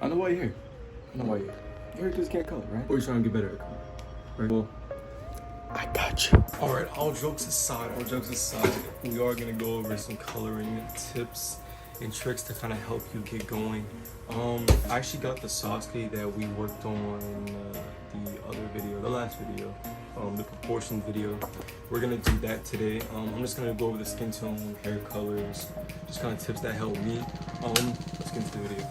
I know why you're here. I know why you're here. You're here because you can't color, right? Or you're trying to get better at color, right? Well, I got you. All right, all jokes aside, we are gonna go over some coloring tips and tricks to kind of help you get going. I actually got the Sasuke that we worked on the other video, the last video, the proportion video. We're gonna do that today. I'm just gonna go over the skin tone, hair colors, just kind of tips that help me. Let's get into the video.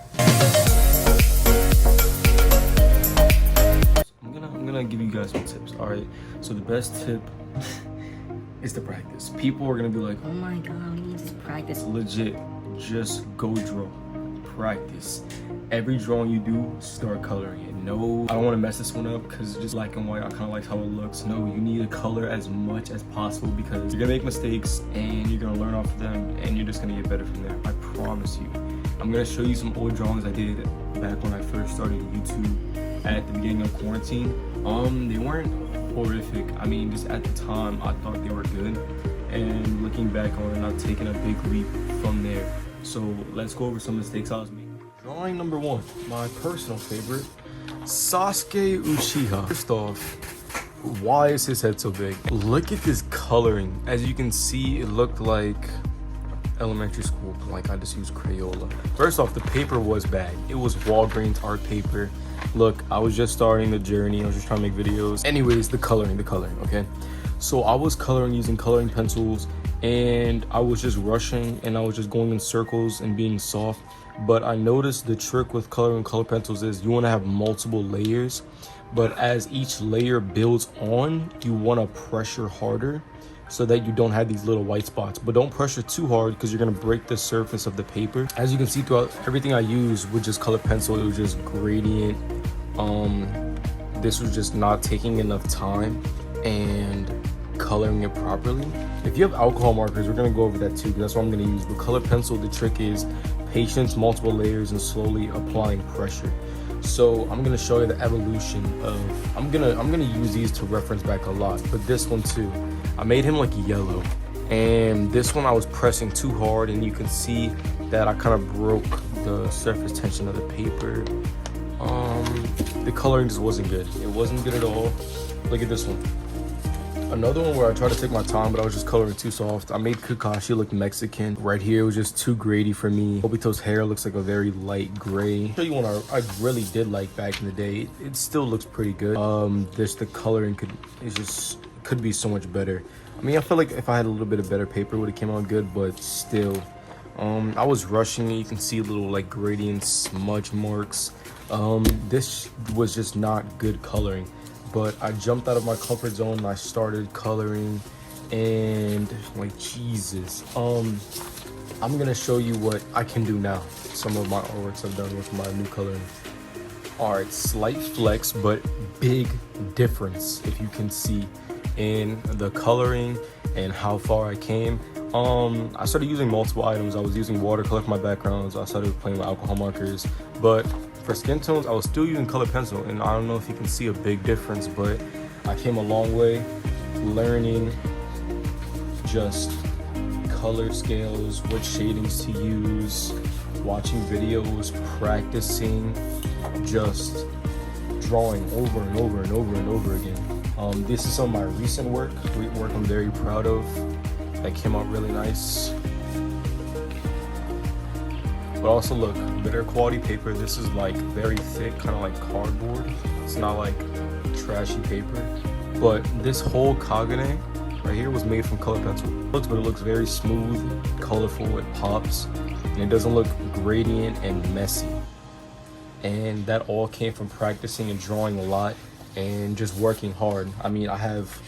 I'm gonna give you guys some tips. All right. So the best tip is to practice. People are gonna be like, "Oh my god, we need to practice." Legit, just go draw. Practice. Every drawing you do, start coloring it. No, I don't want to mess this one up because it's just black and white. I kind of like how it looks. No, you need to color as much as possible because you're gonna make mistakes and you're gonna learn off of them and you're just gonna get better from there. I promise you. I'm gonna show you some old drawings I did back when I first started YouTube at the beginning of quarantine. They weren't horrific. I mean, just at the time, I thought they were good. And looking back on it, I've taken a big leap from there. So let's go over some mistakes I was making. Drawing number one, my personal favorite, Sasuke Uchiha. First off, why is his head so big? Look at this coloring. As you can see, it looked like elementary school, like I just used Crayola. First off, the paper was bad. It was Walgreens art paper. Look, I was just starting the journey. I was just trying to make videos. Anyways, the coloring, okay? So I was coloring using coloring pencils and I was just rushing and I was just going in circles and being soft. But I noticed the trick with coloring color pencils is you want to have multiple layers, but as each layer builds on, you want to pressure harder so that you don't have these little white spots. But don't pressure too hard because you're gonna break the surface of the paper. As you can see throughout everything I used with just color pencil, it was just gradient. This was just not taking enough time and coloring it properly. If you have alcohol markers, we're gonna go over that too, because that's what I'm gonna use. With color pencil, the trick is patience, multiple layers, and slowly applying pressure. So I'm gonna show you the evolution of, I'm gonna use these to reference back a lot, but this one too. I made him like yellow, and this one I was pressing too hard, and you can see that I kind of broke the surface tension of the paper. The coloring just wasn't good. It wasn't good at all. Look at this one. Another one where I tried to take my time, but I was just coloring too soft. I made Kakashi look Mexican. Right here, it was just too grady for me. Obito's hair looks like a very light gray. I'll show you one I really did like back in the day. It still looks pretty good. The coloring could be so much better. I mean, I feel like if I had a little bit of better paper, it would have came out good, but still. I was rushing it. You can see little like gradient smudge marks. This was just not good coloring. But I jumped out of my comfort zone and I started coloring, and like Jesus. I'm gonna show you what I can do now. Some of my artworks I've done with my new coloring. All right, slight flex, but big difference if you can see in the coloring and how far I came. I started using multiple items. I was using watercolor for my backgrounds. I started playing with alcohol markers, but for skin tones, I was still using color pencil, and I don't know if you can see a big difference, but I came a long way learning just color scales, what shadings to use, watching videos, practicing, just drawing over and over and over and over again. This is some of my recent work I'm very proud of. That came out really nice. But also look, better quality paper. This is like very thick, kind of like cardboard. It's not like trashy paper. But this whole Kagane right here was made from color pencil. But it looks very smooth, colorful, it pops, and it doesn't look gradient and messy. And that all came from practicing and drawing a lot and just working hard. I mean, I have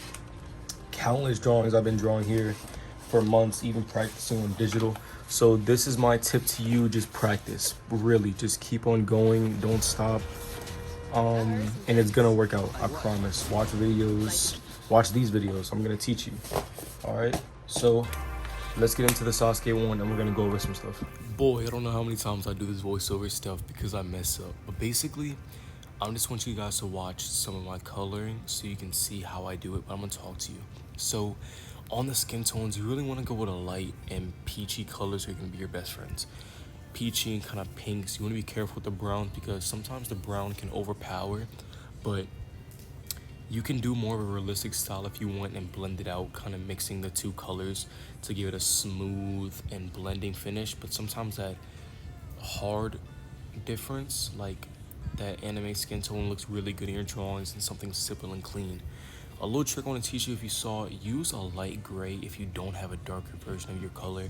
countless drawings I've been drawing here for months, even practicing on digital. So this is my tip to you, just practice. Really, just keep on going, don't stop. And it's gonna work out, I promise. Watch videos, watch these videos, I'm gonna teach you. All right, so let's get into the Sasuke one and we're gonna go over some stuff. Boy, I don't know how many times I do this voiceover stuff because I mess up. But basically, I just want you guys to watch some of my coloring so you can see how I do it, but I'm gonna talk to you. So on the skin tones, you really want to go with a light and peachy colors so you can be your best friends. peachy and kind of pinks. You want to be careful with the browns because sometimes the brown can overpower, but you can do more of a realistic style if you want and blend it out, kind of mixing the two colors to give it a smooth and blending finish. But sometimes that hard difference, like that anime skin tone, looks really good in your drawings and something simple and clean. A little trick I want to teach you, if you saw, use a light gray if you don't have a darker version of your color,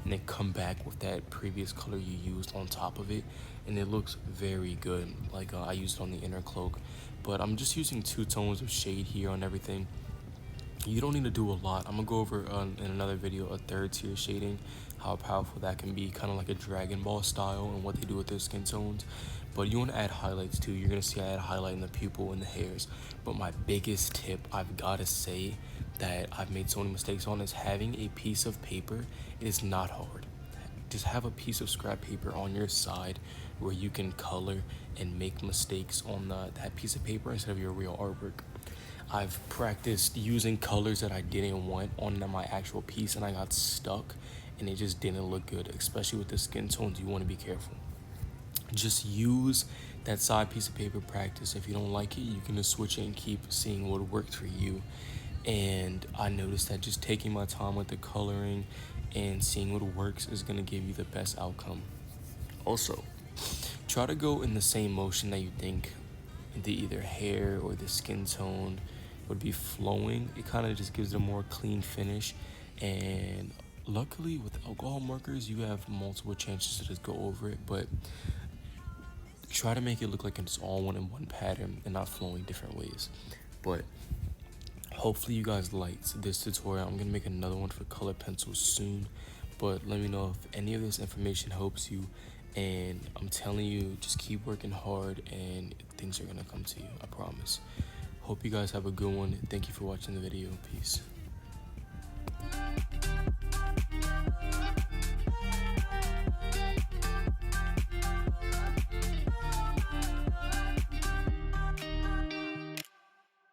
and then come back with that previous color you used on top of it, and it looks very good. Like I used it on the inner cloak, but I'm just using 2 tones of shade here on everything. You don't need to do a lot. I'm gonna go over in another video a 3rd tier shading, how powerful that can be, kind of like a Dragon Ball style and what they do with their skin tones. But you want to add highlights too. You're gonna see I add highlight in the pupil and the hairs. But my biggest tip, I've gotta say, that I've made so many mistakes on, is having a piece of paper. It is not hard. Just have a piece of scrap paper on your side where you can color and make mistakes on that piece of paper instead of your real artwork. I've practiced using colors that I didn't want on my actual piece and I got stuck and it just didn't look good, especially with the skin tones. You want to be careful. Just use that side piece of paper, practice. If you don't like it, you can just switch it and keep seeing what works for you. And I noticed that just taking my time with the coloring and seeing what works is going to give you the best outcome. Also, try to go in the same motion that you think the either hair or the skin tone would be flowing. It kind of just gives it a more clean finish. And luckily with alcohol markers, you have multiple chances to just go over it, but try to make it look like it's all one in one pattern and not flowing different ways. But hopefully you guys liked this tutorial. I'm gonna make another one for color pencils soon, but let me know if any of this information helps you. And I'm telling you, just keep working hard and things are gonna come to you, I promise. Hope you guys have a good one. Thank you for watching the video. Peace.